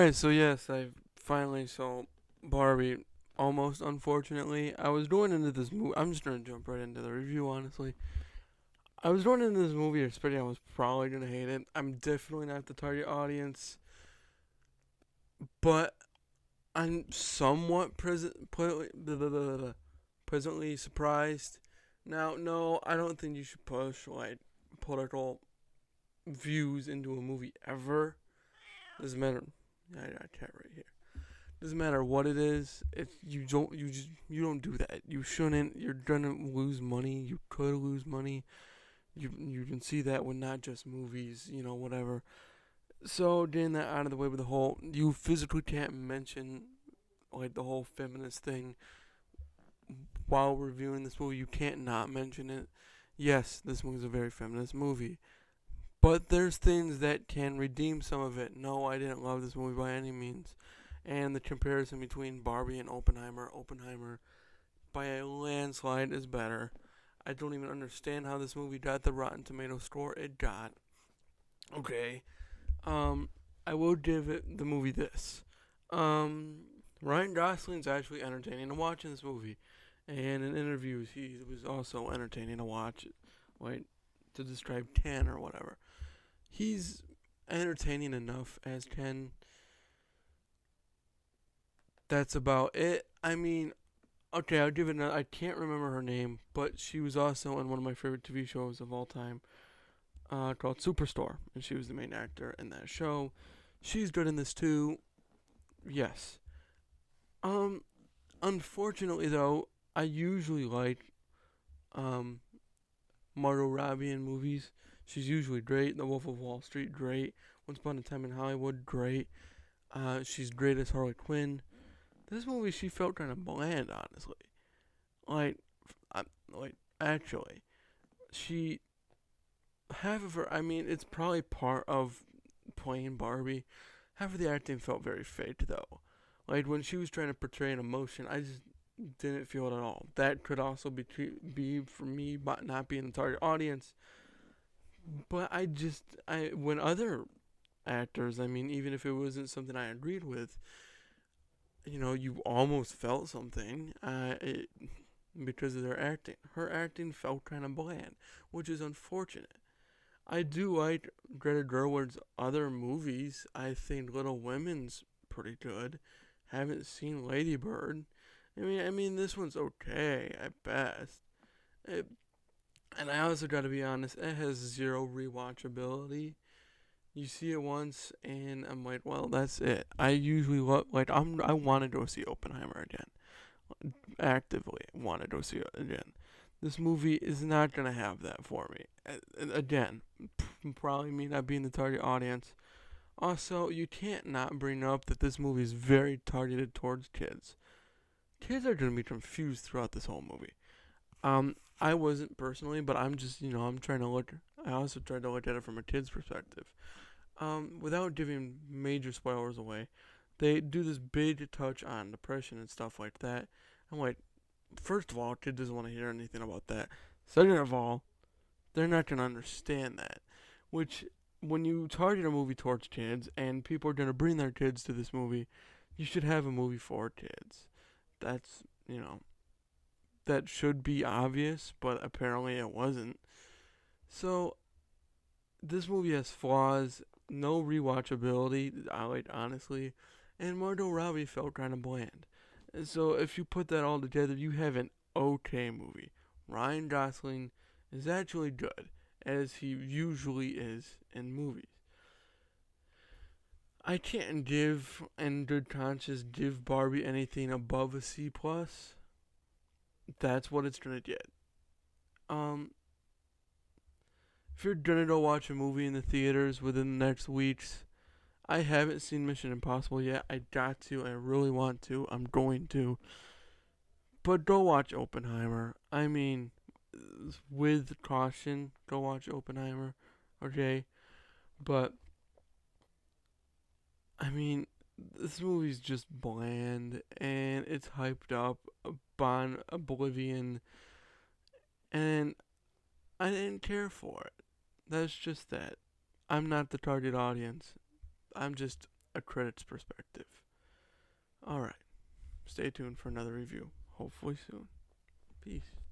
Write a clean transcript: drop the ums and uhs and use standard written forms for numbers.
Alright, so yes, I finally saw Barbie. Almost, unfortunately. I was going into this movie. I'm just gonna jump right into the review, honestly. I was going into this movie expecting I was probably gonna hate it. I'm definitely not the target audience, but I'm somewhat presently surprised. Now, no, I don't think you should push like political views into a movie ever. Doesn't matter. I got a cat right here. Doesn't matter what it is. If you don't do that. You shouldn't. You're gonna lose money. You could lose money. You can see that with not just movies. Whatever. So getting that out of the way with the whole, you physically can't mention like the whole feminist thing while reviewing this movie. You can't not mention it. Yes, this movie's a very feminist movie. But there's things that can redeem some of it. No, I didn't love this movie by any means. And the comparison between Barbie and Oppenheimer by a landslide is better. I don't even understand how this movie got the Rotten Tomato score it got. Okay. Um, I will give it the movie this. Um, Ryan Gosling's actually entertaining to watch in this movie, and in interviews he was also entertaining to watch. Like to describe Ken or whatever. He's entertaining enough as Ken. That's about it. I mean, okay, I'll give it. I can't remember her name, but she was also in one of my favorite TV shows of all time, called Superstore, and she was the main actor in that show. She's good in this too. Yes. Um. Unfortunately, though, I usually like um Margot Robbie in movies. She's usually great. The Wolf of Wall Street, great. Once Upon a Time in Hollywood, great. She's great as Harley Quinn. This movie, she felt kind of bland, honestly. Like, actually, she half of her. I mean, it's probably part of playing Barbie. Half of the acting felt very fake, though. Like when she was trying to portray an emotion, I just didn't feel it at all. That could also be for me, but not being the target audience. But I when other actors, I mean, even if it wasn't something I agreed with, you almost felt something. Because of their acting. Her acting felt kind of bland, which is unfortunate. I do like Greta Gerwig's other movies. I think Little Women's pretty good. Haven't seen Lady Bird. I mean, this one's okay at best. It, and I also got to be honest, it has zero rewatchability. You see it once, and I'm like, well, that's it. I usually I want to go see Oppenheimer again. Actively want to go see it again. This movie is not gonna have that for me. Again, probably me not being the target audience. Also, you can't not bring up that this movie is very targeted towards kids. Kids are gonna be confused throughout this whole movie. I wasn't personally, but I'm just I'm trying to look. I also tried to look at it from a kid's perspective. Without giving major spoilers away, they do this big touch on depression and stuff like that. I'm like, first of all, kid doesn't want to hear anything about that. Second of all, they're not gonna understand that. Which, when you target a movie towards kids and people are gonna bring their kids to this movie, you should have a movie for kids. That's that should be obvious, but apparently it wasn't. So this movie has flaws, no rewatchability. I like honestly, and Margot Robbie felt kind of bland. And so if you put that all together, you have an okay movie. Ryan Gosling is actually good, as he usually is in movies. I can't give, in good conscience, give Barbie anything above a C plus. That's what it's gonna get. Um, if you're gonna go watch a movie in the theaters within the next weeks, I haven't seen Mission Impossible yet. I got to. I really want to. I'm going to. But go watch Oppenheimer. I mean, with caution, go watch Oppenheimer. Okay? But, I mean, this movie's just bland and it's hyped up upon Oblivion and I didn't care for it. That's just that. I'm not the target audience. I'm just a credits perspective. Alright, stay tuned for another review, hopefully soon. Peace.